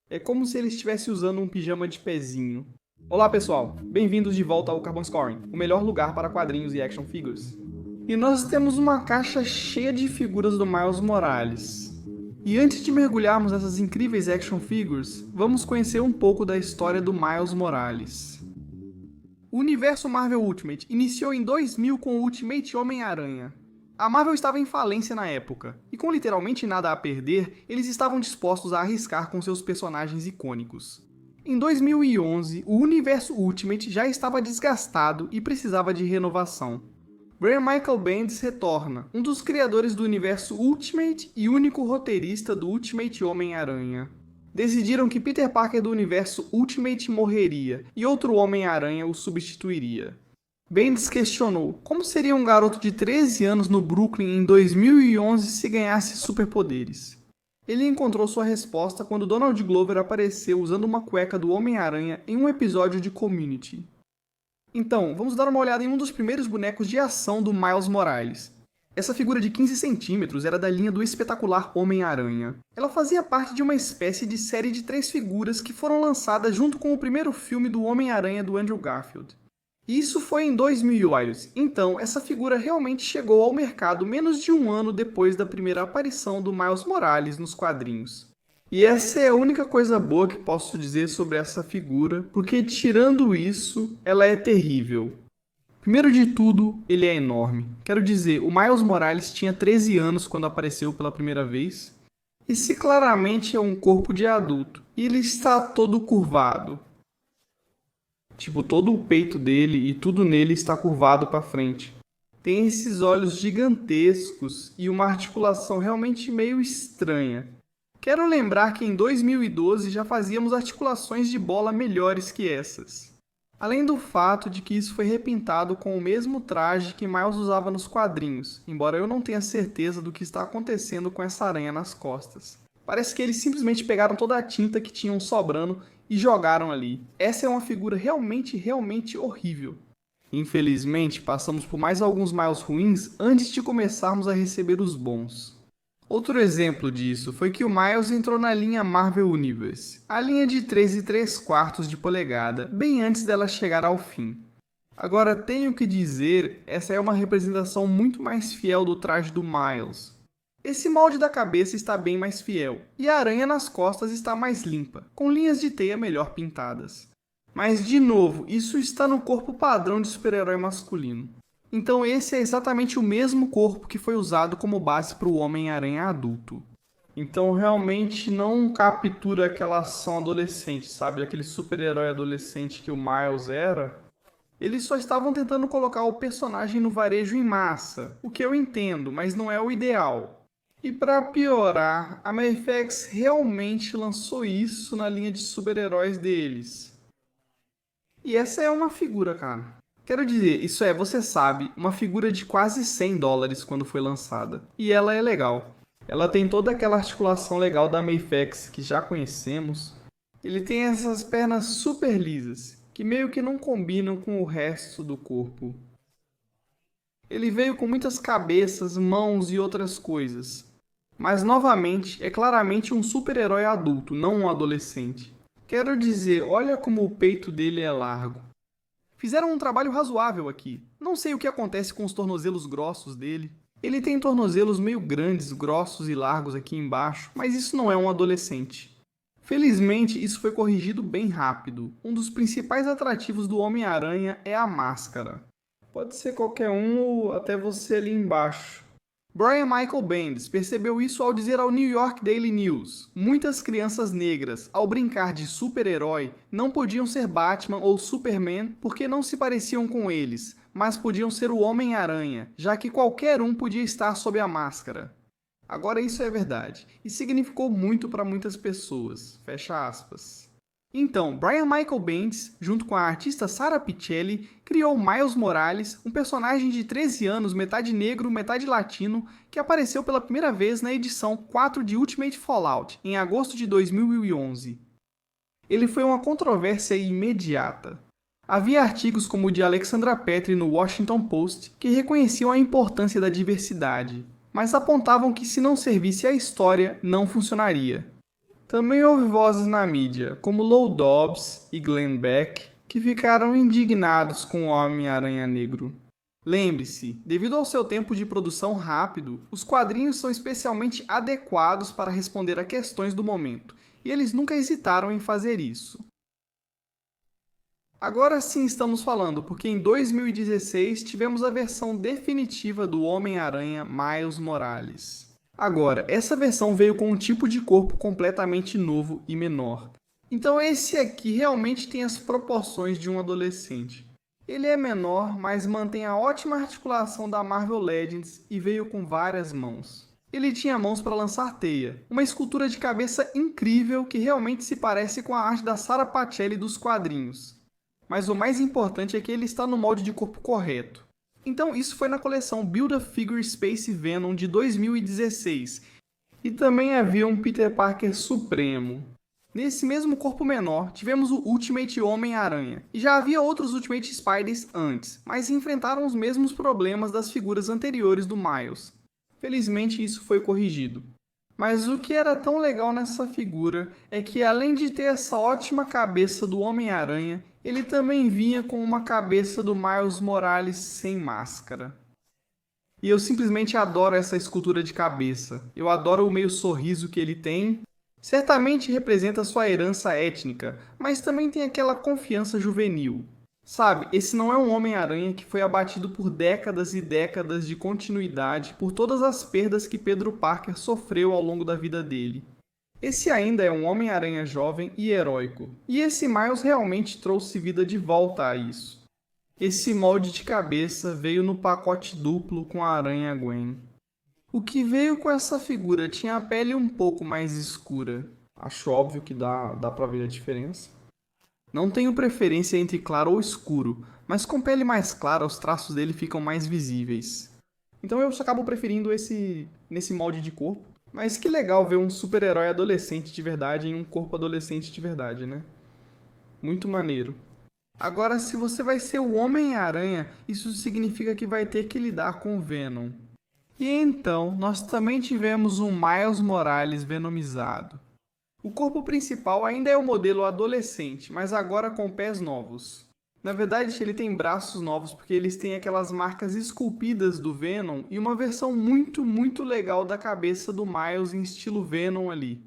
É como se ele estivesse usando um pijama de pezinho. Olá pessoal, bem-vindos de volta ao Carbon Scoring, o melhor lugar para quadrinhos e action figures. E nós temos uma caixa cheia de figuras do Miles Morales. E antes de mergulharmos nessas incríveis action figures, vamos conhecer um pouco da história do Miles Morales. O universo Marvel Ultimate iniciou em 2000 com o Ultimate Homem-Aranha. A Marvel estava em falência na época, e com literalmente nada a perder, eles estavam dispostos a arriscar com seus personagens icônicos. Em 2011, o universo Ultimate já estava desgastado e precisava de renovação. Brian Michael Bendis retorna, um dos criadores do universo Ultimate e único roteirista do Ultimate Homem-Aranha. Decidiram que Peter Parker do universo Ultimate morreria e outro Homem-Aranha o substituiria. Bendis questionou como seria um garoto de 13 anos no Brooklyn em 2011 se ganhasse superpoderes. Ele encontrou sua resposta quando Donald Glover apareceu usando uma cueca do Homem-Aranha em um episódio de Community. Então, vamos dar uma olhada em um dos primeiros bonecos de ação do Miles Morales. Essa figura de 15 centímetros era da linha do espetacular Homem-Aranha. Ela fazia parte de uma espécie de série de 3 figuras que foram lançadas junto com o primeiro filme do Homem-Aranha do Andrew Garfield. Isso foi em 2000, então essa figura realmente chegou ao mercado menos de um ano depois da primeira aparição do Miles Morales nos quadrinhos. E essa é a única coisa boa que posso dizer sobre essa figura, porque tirando isso, ela é terrível. Primeiro de tudo, ele é enorme. Quero dizer, o Miles Morales tinha 13 anos quando apareceu pela primeira vez. Esse claramente é um corpo de adulto, e ele está todo curvado. Tipo, todo o peito dele e tudo nele está curvado para frente. Tem esses olhos gigantescos e uma articulação realmente meio estranha. Quero lembrar que em 2012 já fazíamos articulações de bola melhores que essas. Além do fato de que isso foi repintado com o mesmo traje que Miles usava nos quadrinhos, embora eu não tenha certeza do que está acontecendo com essa aranha nas costas. Parece que eles simplesmente pegaram toda a tinta que tinham sobrando e jogaram ali. Essa é uma figura realmente horrível. Infelizmente, passamos por mais alguns Miles ruins antes de começarmos a receber os bons. Outro exemplo disso foi que o Miles entrou na linha Marvel Universe, a linha de 3,75 de polegada, bem antes dela chegar ao fim. Agora, tenho que dizer, essa é uma representação muito mais fiel do traje do Miles. Esse molde da cabeça está bem mais fiel, e a aranha nas costas está mais limpa, com linhas de teia melhor pintadas. Mas, de novo, isso está no corpo padrão de super-herói masculino. Então esse é exatamente o mesmo corpo que foi usado como base para o Homem-Aranha adulto. Então realmente não captura aquela ação adolescente, sabe? Aquele super-herói adolescente que o Miles era. Eles só estavam tentando colocar o personagem no varejo em massa, o que eu entendo, mas não é o ideal. E para piorar, a Mafex realmente lançou isso na linha de super-heróis deles. E essa é uma figura, cara. Quero dizer, isso é, você sabe, uma figura de quase $100 quando foi lançada. E ela é legal. Ela tem toda aquela articulação legal da Mafex que já conhecemos. Ele tem essas pernas super lisas, que meio que não combinam com o resto do corpo. Ele veio com muitas cabeças, mãos e outras coisas. Mas, novamente, é claramente um super-herói adulto, não um adolescente. Quero dizer, olha como o peito dele é largo. Fizeram um trabalho razoável aqui. Não sei o que acontece com os tornozelos grossos dele. Ele tem tornozelos meio grandes, grossos e largos aqui embaixo, mas isso não é um adolescente. Felizmente, isso foi corrigido bem rápido. Um dos principais atrativos do Homem-Aranha é a máscara. Pode ser qualquer um ou até você ali embaixo. Brian Michael Bendis percebeu isso ao dizer ao New York Daily News: muitas crianças negras, ao brincar de super-herói, não podiam ser Batman ou Superman porque não se pareciam com eles, mas podiam ser o Homem-Aranha, já que qualquer um podia estar sob a máscara. Agora isso é verdade, e significou muito para muitas pessoas. Fecha aspas. Então, Brian Michael Bendis, junto com a artista Sara Pichelli, criou Miles Morales, um personagem de 13 anos, metade negro, metade latino, que apareceu pela primeira vez na edição 4 de Ultimate Fallout, em agosto de 2011. Ele foi uma controvérsia imediata. Havia artigos como o de Alexandra Petri no Washington Post que reconheciam a importância da diversidade, mas apontavam que se não servisse à história, não funcionaria. Também houve vozes na mídia, como Lou Dobbs e Glenn Beck, que ficaram indignados com o Homem-Aranha Negro. Lembre-se, devido ao seu tempo de produção rápido, os quadrinhos são especialmente adequados para responder a questões do momento, e eles nunca hesitaram em fazer isso. Agora sim estamos falando, porque em 2016 tivemos a versão definitiva do Homem-Aranha Miles Morales. Agora, essa versão veio com um tipo de corpo completamente novo e menor. Então esse aqui realmente tem as proporções de um adolescente. Ele é menor, mas mantém a ótima articulação da Marvel Legends e veio com várias mãos. Ele tinha mãos para lançar teia, uma escultura de cabeça incrível que realmente se parece com a arte da Sara Pichelli dos quadrinhos. Mas o mais importante é que ele está no molde de corpo correto. Então isso foi na coleção Build-A-Figure Space Venom de 2016. E também havia um Peter Parker supremo. Nesse mesmo corpo menor, tivemos o Ultimate Homem-Aranha. E já havia outros Ultimate Spiders antes, mas enfrentaram os mesmos problemas das figuras anteriores do Miles. Felizmente isso foi corrigido. Mas o que era tão legal nessa figura é que, além de ter essa ótima cabeça do Homem-Aranha, ele também vinha com uma cabeça do Miles Morales sem máscara. E eu simplesmente adoro essa escultura de cabeça. Eu adoro o meio sorriso que ele tem. Certamente representa sua herança étnica, mas também tem aquela confiança juvenil. Sabe, esse não é um Homem-Aranha que foi abatido por décadas e décadas de continuidade por todas as perdas que Pedro Parker sofreu ao longo da vida dele. Esse ainda é um Homem-Aranha jovem e heróico, e esse Miles realmente trouxe vida de volta a isso. Esse molde de cabeça veio no pacote duplo com a Aranha Gwen. O que veio com essa figura tinha a pele um pouco mais escura. Acho óbvio que dá pra ver a diferença. Não tenho preferência entre claro ou escuro, mas com pele mais clara os traços dele ficam mais visíveis. Então eu só acabo preferindo nesse molde de corpo. Mas que legal ver um super-herói adolescente de verdade em um corpo adolescente de verdade, né? Muito maneiro. Agora, se você vai ser o Homem-Aranha, isso significa que vai ter que lidar com o Venom. E então, nós também tivemos um Miles Morales venomizado. O corpo principal ainda é o modelo adolescente, mas agora com pés novos. Na verdade, ele tem braços novos porque eles têm aquelas marcas esculpidas do Venom e uma versão muito legal da cabeça do Miles em estilo Venom ali.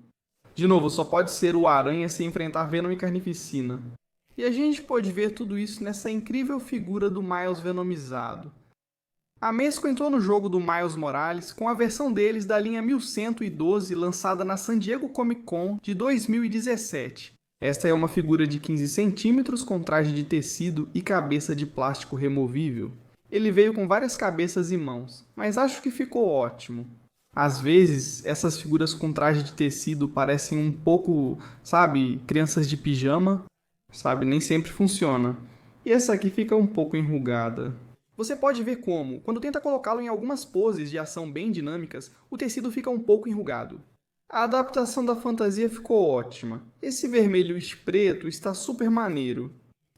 De novo, só pode ser o Aranha se enfrentar Venom e Carnificina. E a gente pode ver tudo isso nessa incrível figura do Miles venomizado. A Mesco entrou no jogo do Miles Morales com a versão deles da linha 1112 lançada na San Diego Comic Con de 2017. Esta é uma figura de 15 centímetros com traje de tecido e cabeça de plástico removível. Ele veio com várias cabeças e mãos, mas acho que ficou ótimo. Às vezes, essas figuras com traje de tecido parecem um pouco, sabe, crianças de pijama, sabe, nem sempre funciona. E essa aqui fica um pouco enrugada. Você pode ver como, quando tenta colocá-lo em algumas poses de ação bem dinâmicas, o tecido fica um pouco enrugado. A adaptação da fantasia ficou ótima. Esse vermelho preto está super maneiro.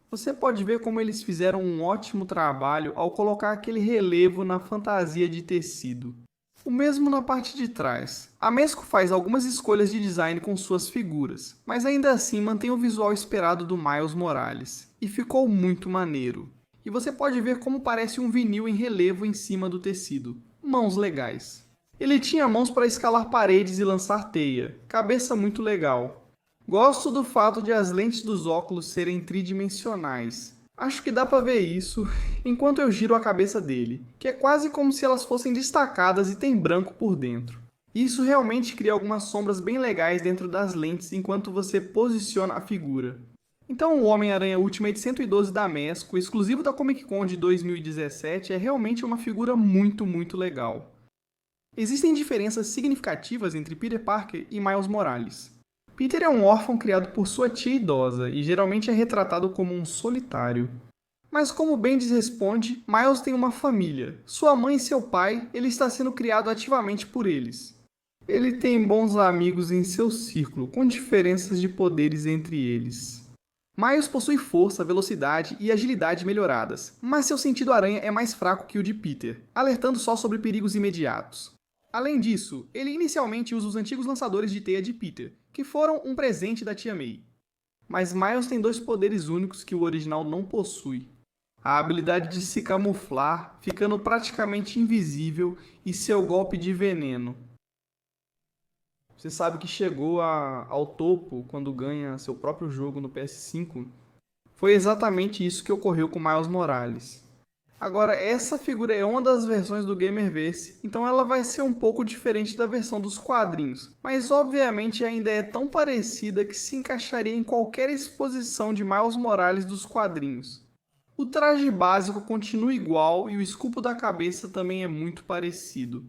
Você pode ver como eles fizeram um ótimo trabalho ao colocar aquele relevo na fantasia de tecido. O mesmo na parte de trás. A Mesco faz algumas escolhas de design com suas figuras, mas ainda assim mantém o visual esperado do Miles Morales. E ficou muito maneiro. E você pode ver como parece um vinil em relevo em cima do tecido. Mãos legais. Ele tinha mãos para escalar paredes e lançar teia. Cabeça muito legal. Gosto do fato de as lentes dos óculos serem tridimensionais. Acho que dá para ver isso enquanto eu giro a cabeça dele, que é quase como se elas fossem destacadas e tem branco por dentro. Isso realmente cria algumas sombras bem legais dentro das lentes enquanto você posiciona a figura. Então o Homem-Aranha Ultimate 112 da Mesco, exclusivo da Comic Con de 2017, é realmente uma figura muito legal. Existem diferenças significativas entre Peter Parker e Miles Morales. Peter é um órfão criado por sua tia idosa e geralmente é retratado como um solitário. Mas como Bendis responde, Miles tem uma família. Sua mãe e seu pai, ele está sendo criado ativamente por eles. Ele tem bons amigos em seu círculo, com diferenças de poderes entre eles. Miles possui força, velocidade e agilidade melhoradas, mas seu sentido aranha é mais fraco que o de Peter, alertando só sobre perigos imediatos. Além disso, ele inicialmente usa os antigos lançadores de teia de Peter, que foram um presente da tia May. Mas Miles tem dois poderes únicos que o original não possui. A habilidade de se camuflar, ficando praticamente invisível, e seu golpe de veneno. Você sabe que chegou ao topo quando ganha seu próprio jogo no PS5. Foi exatamente isso que ocorreu com Miles Morales. Agora, essa figura é uma das versões do Gamerverse, então ela vai ser um pouco diferente da versão dos quadrinhos, mas obviamente ainda é tão parecida que se encaixaria em qualquer exposição de Miles Morales dos quadrinhos. O traje básico continua igual e o escudo da cabeça também é muito parecido.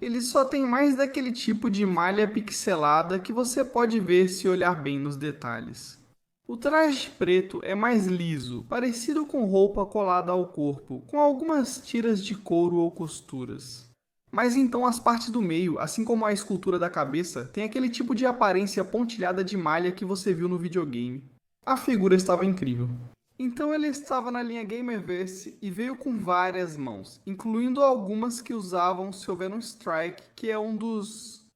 Ele só tem mais daquele tipo de malha pixelada que você pode ver se olhar bem nos detalhes. O traje preto é mais liso, parecido com roupa colada ao corpo, com algumas tiras de couro ou costuras. Mas então as partes do meio, assim como a escultura da cabeça, tem aquele tipo de aparência pontilhada de malha que você viu no videogame. A figura estava incrível. Então ele estava na linha Gamerverse e veio com várias mãos, incluindo algumas que usavam seu Venom Strike, que é um dos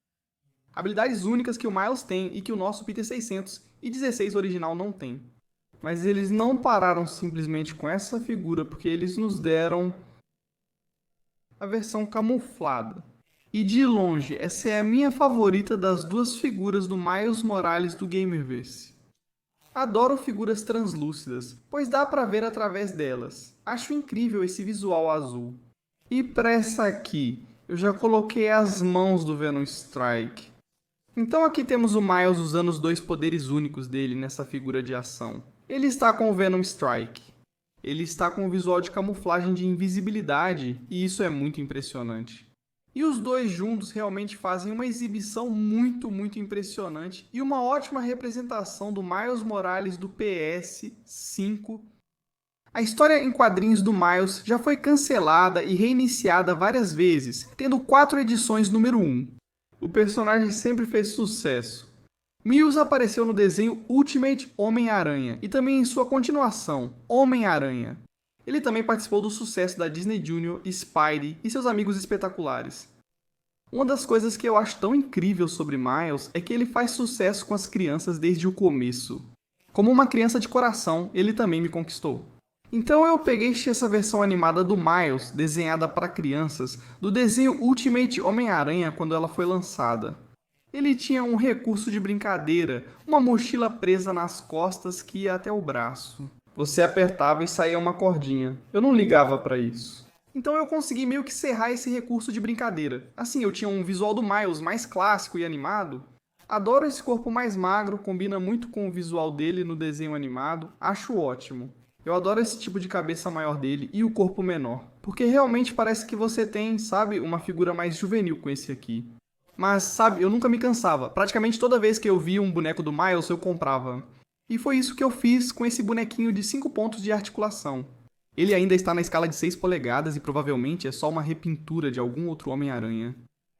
habilidades únicas que o Miles tem e que o nosso Peter 616 original não tem. Mas eles não pararam simplesmente com essa figura, porque eles nos deram a versão camuflada. E de longe, essa é a minha favorita das duas figuras do Miles Morales do Gamerverse. Adoro figuras translúcidas, pois dá pra ver através delas. Acho incrível esse visual azul. E pra essa aqui, eu já coloquei as mãos do Venom Strike. Então aqui temos o Miles usando os dois poderes únicos dele nessa figura de ação. Ele está com o Venom Strike. Ele está com o visual de camuflagem de invisibilidade, e isso é muito impressionante. E os dois juntos realmente fazem uma exibição muito impressionante e uma ótima representação do Miles Morales do PS5. A história em quadrinhos do Miles já foi cancelada e reiniciada várias vezes, tendo 4 edições número 1. O personagem sempre fez sucesso. Miles apareceu no desenho Ultimate Homem-Aranha e também em sua continuação, Homem-Aranha. Ele também participou do sucesso da Disney Junior, Spidey e seus amigos espetaculares. Uma das coisas que eu acho tão incrível sobre Miles é que ele faz sucesso com as crianças desde o começo. Como uma criança de coração, ele também me conquistou. Então eu peguei essa versão animada do Miles, desenhada para crianças, do desenho Ultimate Homem-Aranha quando ela foi lançada. Ele tinha um recurso de brincadeira, uma mochila presa nas costas que ia até o braço. Você apertava e saía uma cordinha. Eu não ligava para isso. Então eu consegui meio que serrar esse recurso de brincadeira. Assim, eu tinha um visual do Miles mais clássico e animado. Adoro esse corpo mais magro, combina muito com o visual dele no desenho animado, acho ótimo. Eu adoro esse tipo de cabeça maior dele e o corpo menor, porque realmente parece que você tem, sabe, uma figura mais juvenil com esse aqui. Mas, sabe, eu nunca me cansava. Praticamente toda vez que eu via um boneco do Miles, eu comprava. E foi isso que eu fiz com esse bonequinho de 5 pontos de articulação. Ele ainda está na escala de 6 polegadas e provavelmente é só uma repintura de algum outro Homem-Aranha.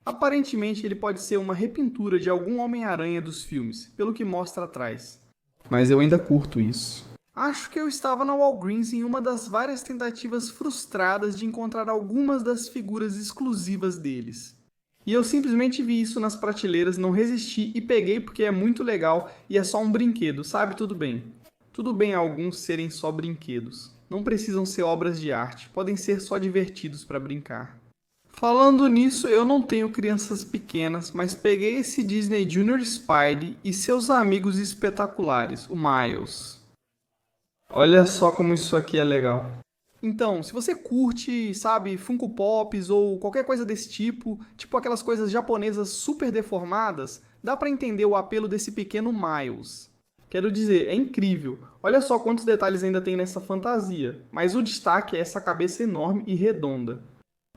Aparentemente ele pode ser uma repintura de algum Homem-Aranha dos filmes, pelo que mostra atrás. Mas eu ainda curto isso. Acho que eu estava na Walgreens em uma das várias tentativas frustradas de encontrar algumas das figuras exclusivas deles. E eu simplesmente vi isso nas prateleiras, não resisti e peguei porque é muito legal e é só um brinquedo, sabe? Tudo bem. Tudo bem alguns serem só brinquedos. Não precisam ser obras de arte, podem ser só divertidos para brincar. Falando nisso, eu não tenho crianças pequenas, mas peguei esse Disney Junior Spidey e seus amigos espetaculares, o Miles. Olha só como isso aqui é legal. Então, se você curte, sabe, Funko Pops ou qualquer coisa desse tipo aquelas coisas japonesas super deformadas, dá pra entender o apelo desse pequeno Miles. Quero dizer, é incrível. Olha só quantos detalhes ainda tem nessa fantasia, mas o destaque é essa cabeça enorme e redonda.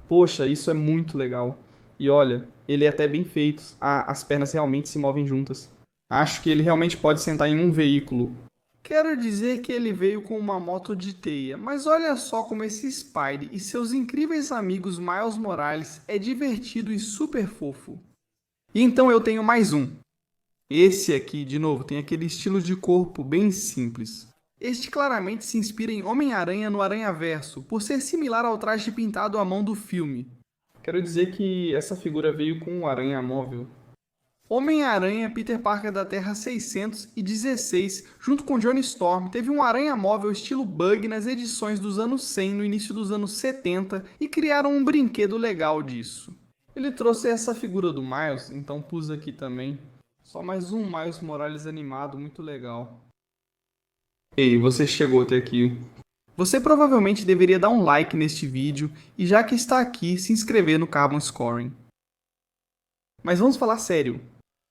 Poxa, isso é muito legal. E olha, ele é até bem feito. As pernas realmente se movem juntas. Acho que ele realmente pode sentar em um veículo. Quero dizer que ele veio com uma moto de teia, mas olha só como esse Spidey e seus incríveis amigos Miles Morales é divertido e super fofo. E então eu tenho mais um. Esse aqui, de novo, tem aquele estilo de corpo bem simples. Este claramente se inspira em Homem-Aranha no Aranhaverso, por ser similar ao traje pintado à mão do filme. Quero dizer que essa figura veio com um aranha móvel. Homem-Aranha Peter Parker da Terra 616, junto com Johnny Storm, teve um aranha móvel estilo Bug nas edições dos anos 100 no início dos anos 70 e criaram um brinquedo legal disso. Ele trouxe essa figura do Miles, então pus aqui também. Só mais um Miles Morales animado, muito legal. Ei, você chegou até aqui. Você provavelmente deveria dar um like neste vídeo e, já que está aqui, se inscrever no Carbon Scoring. Mas vamos falar sério.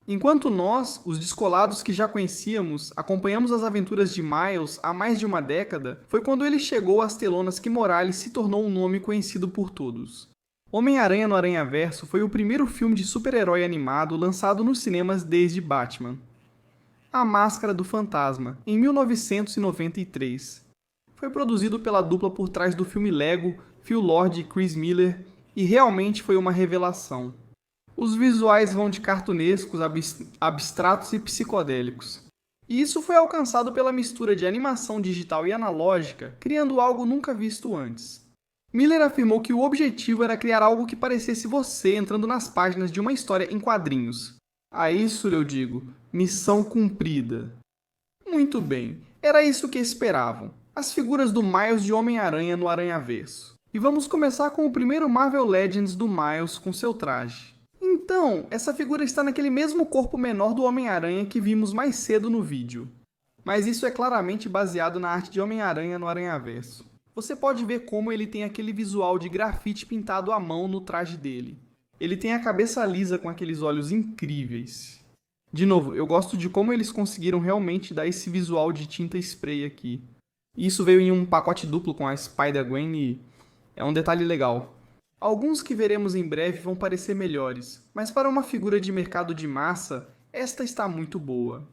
Enquanto nós, os descolados que já conhecíamos, acompanhamos as aventuras de Miles há mais de uma década, foi quando ele chegou às telonas que Morales se tornou um nome conhecido por todos. Homem-Aranha no Aranhaverso foi o primeiro filme de super-herói animado lançado nos cinemas desde Batman. A Máscara do Fantasma, em 1993. Foi produzido pela dupla por trás do filme Lego, Phil Lord e Chris Miller, e realmente foi uma revelação. Os visuais vão de cartunescos, abstratos e psicodélicos. E isso foi alcançado pela mistura de animação digital e analógica, criando algo nunca visto antes. Miller afirmou que o objetivo era criar algo que parecesse você entrando nas páginas de uma história em quadrinhos. A isso eu digo, missão cumprida. Muito bem, era isso que esperavam. As figuras do Miles de Homem-Aranha no Aranhaverso. E vamos começar com o primeiro Marvel Legends do Miles com seu traje. Então, essa figura está naquele mesmo corpo menor do Homem-Aranha que vimos mais cedo no vídeo. Mas isso é claramente baseado na arte de Homem-Aranha no Aranhaverso. Você pode ver como ele tem aquele visual de grafite pintado à mão no traje dele. Ele tem a cabeça lisa com aqueles olhos incríveis. De novo, eu gosto de como eles conseguiram realmente dar esse visual de tinta spray aqui. Isso veio em um pacote duplo com a Spider-Gwen e é um detalhe legal. Alguns que veremos em breve vão parecer melhores, mas para uma figura de mercado de massa, esta está muito boa.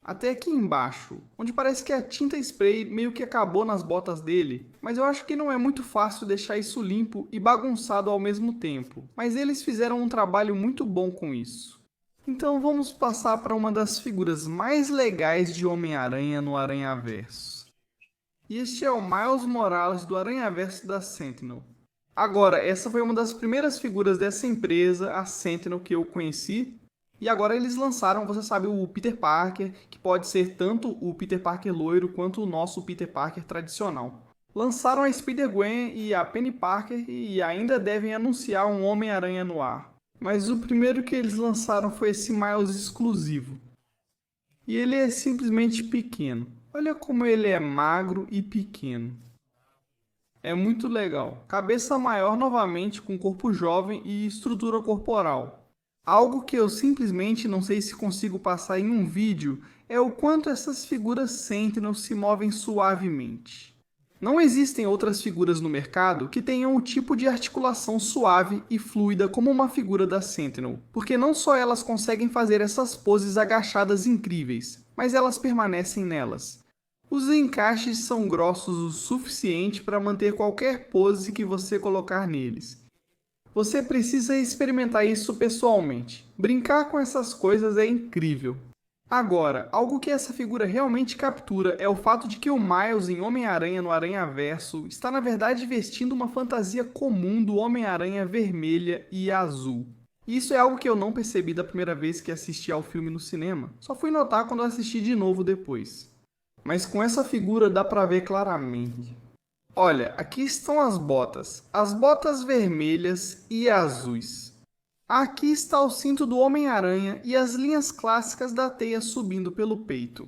Até aqui embaixo, onde parece que a tinta spray meio que acabou nas botas dele, mas eu acho que não é muito fácil deixar isso limpo e bagunçado ao mesmo tempo, mas eles fizeram um trabalho muito bom com isso. Então vamos passar para uma das figuras mais legais de Homem-Aranha no Aranhaverso. E este é o Miles Morales do Aranhaverso da Sentinel. Agora, essa foi uma das primeiras figuras dessa empresa, a Sentinel, que eu conheci. E agora eles lançaram, você sabe, o Peter Parker, que pode ser tanto o Peter Parker loiro quanto o nosso Peter Parker tradicional. Lançaram a Spider-Gwen e a Penny Parker e ainda devem anunciar um Homem-Aranha no ar. Mas o primeiro que eles lançaram foi esse Miles exclusivo. E ele é simplesmente pequeno. Olha como ele é magro e pequeno. É muito legal. Cabeça maior novamente, com corpo jovem e estrutura corporal. Algo que eu simplesmente não sei se consigo passar em um vídeo é o quanto essas figuras Sentinel se movem suavemente. Não existem outras figuras no mercado que tenham o tipo de articulação suave e fluida como uma figura da Sentinel, porque não só elas conseguem fazer essas poses agachadas incríveis, mas elas permanecem nelas. Os encaixes são grossos o suficiente para manter qualquer pose que você colocar neles. Você precisa experimentar isso pessoalmente. Brincar com essas coisas é incrível. Agora, algo que essa figura realmente captura é o fato de que o Miles em Homem-Aranha no Aranhaverso está na verdade vestindo uma fantasia comum do Homem-Aranha vermelha e azul. Isso é algo que eu não percebi da primeira vez que assisti ao filme no cinema, só fui notar quando assisti de novo depois. Mas com essa figura dá pra ver claramente. Olha, aqui estão as botas vermelhas e azuis. Aqui está o cinto do Homem-Aranha e as linhas clássicas da teia subindo pelo peito.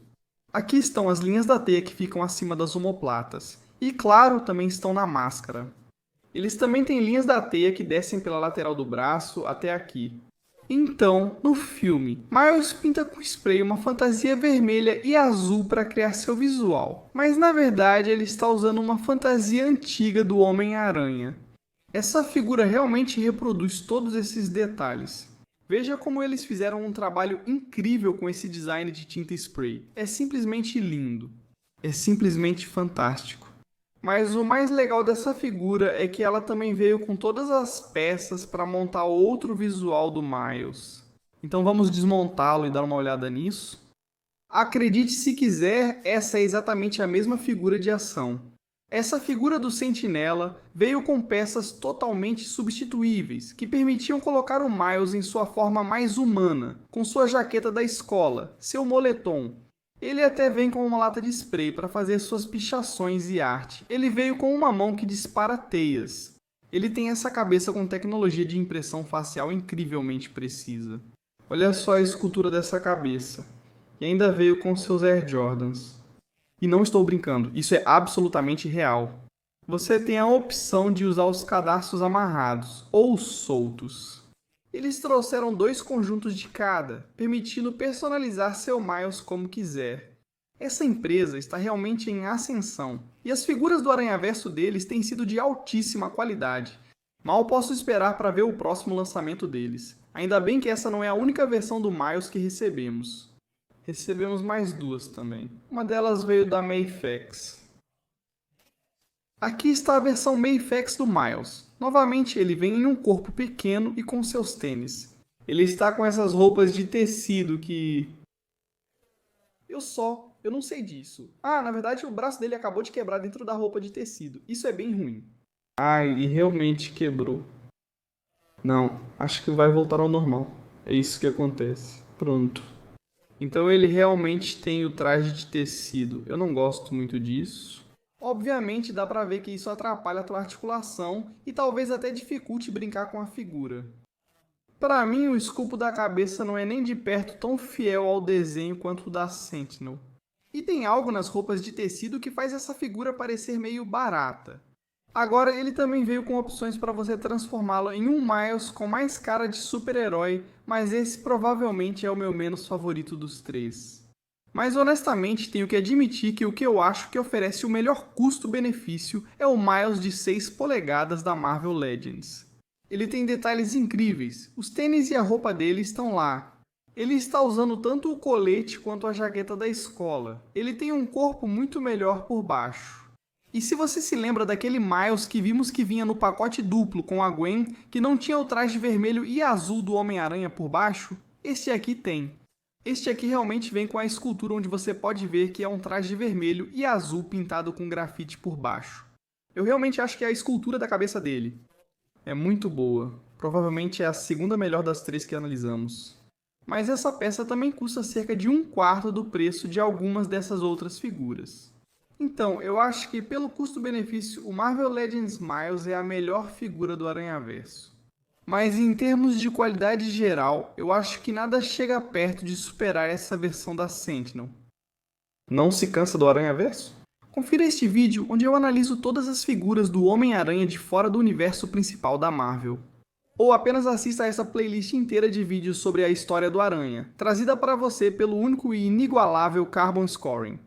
Aqui estão as linhas da teia que ficam acima das omoplatas. E claro, também estão na máscara. Eles também têm linhas da teia que descem pela lateral do braço até aqui. Então, no filme, Miles pinta com spray uma fantasia vermelha e azul para criar seu visual, mas na verdade ele está usando uma fantasia antiga do Homem-Aranha. Essa figura realmente reproduz todos esses detalhes. Veja como eles fizeram um trabalho incrível com esse design de tinta spray. É simplesmente lindo. É simplesmente fantástico. Mas o mais legal dessa figura é que ela também veio com todas as peças para montar outro visual do Miles. Então vamos desmontá-lo e dar uma olhada nisso. Acredite se quiser, essa é exatamente a mesma figura de ação. Essa figura do Sentinela veio com peças totalmente substituíveis, que permitiam colocar o Miles em sua forma mais humana, com sua jaqueta da escola, seu moletom. Ele até vem com uma lata de spray para fazer suas pichações e arte. Ele veio com uma mão que dispara teias. Ele tem essa cabeça com tecnologia de impressão facial incrivelmente precisa. Olha só a escultura dessa cabeça. E ainda veio com seus Air Jordans. E não estou brincando, isso é absolutamente real. Você tem a opção de usar os cadarços amarrados ou soltos. Eles trouxeram 2 conjuntos de cada, permitindo personalizar seu Miles como quiser. Essa empresa está realmente em ascensão, e as figuras do Aranhaverso deles têm sido de altíssima qualidade. Mal posso esperar para ver o próximo lançamento deles. Ainda bem que essa não é a única versão do Miles que recebemos. Recebemos mais 2 também. Uma delas veio da Mayfax. Aqui está a versão Mayfax do Miles. Novamente ele vem em um corpo pequeno e com seus tênis. Ele está com essas roupas de tecido que... Eu não sei disso. Na verdade o braço dele acabou de quebrar dentro da roupa de tecido. Isso é bem ruim. E realmente quebrou. Não, acho que vai voltar ao normal. É isso que acontece. Pronto. Então ele realmente tem o traje de tecido. Eu não gosto muito disso. Obviamente dá pra ver que isso atrapalha a tua articulação e talvez até dificulte brincar com a figura. Pra mim, o esculpo da cabeça não é nem de perto tão fiel ao desenho quanto o da Sentinel. E tem algo nas roupas de tecido que faz essa figura parecer meio barata. Agora ele também veio com opções para você transformá-lo em um Miles com mais cara de super-herói, mas esse provavelmente é o meu menos favorito dos 3. Mas honestamente tenho que admitir que o que eu acho que oferece o melhor custo-benefício é o Miles de 6 polegadas da Marvel Legends. Ele tem detalhes incríveis, os tênis e a roupa dele estão lá. Ele está usando tanto o colete quanto a jaqueta da escola. Ele tem um corpo muito melhor por baixo. E se você se lembra daquele Miles que vimos que vinha no pacote duplo com a Gwen, que não tinha o traje vermelho e azul do Homem-Aranha por baixo, este aqui tem. Este aqui realmente vem com a escultura onde você pode ver que é um traje vermelho e azul pintado com grafite por baixo. Eu realmente acho que é a escultura da cabeça dele. É muito boa. Provavelmente é a segunda melhor das 3 que analisamos. Mas essa peça também custa cerca de 1/4 do preço de algumas dessas outras figuras. Então, eu acho que pelo custo-benefício, o Marvel Legends Miles é a melhor figura do Aranhaverso. Mas em termos de qualidade geral, eu acho que nada chega perto de superar essa versão da Sentinel. Não se cansa do Aranhaverso? Confira este vídeo onde eu analiso todas as figuras do Homem-Aranha de fora do universo principal da Marvel. Ou apenas assista a essa playlist inteira de vídeos sobre a história do Aranha, trazida para você pelo único e inigualável Carbon Scoring.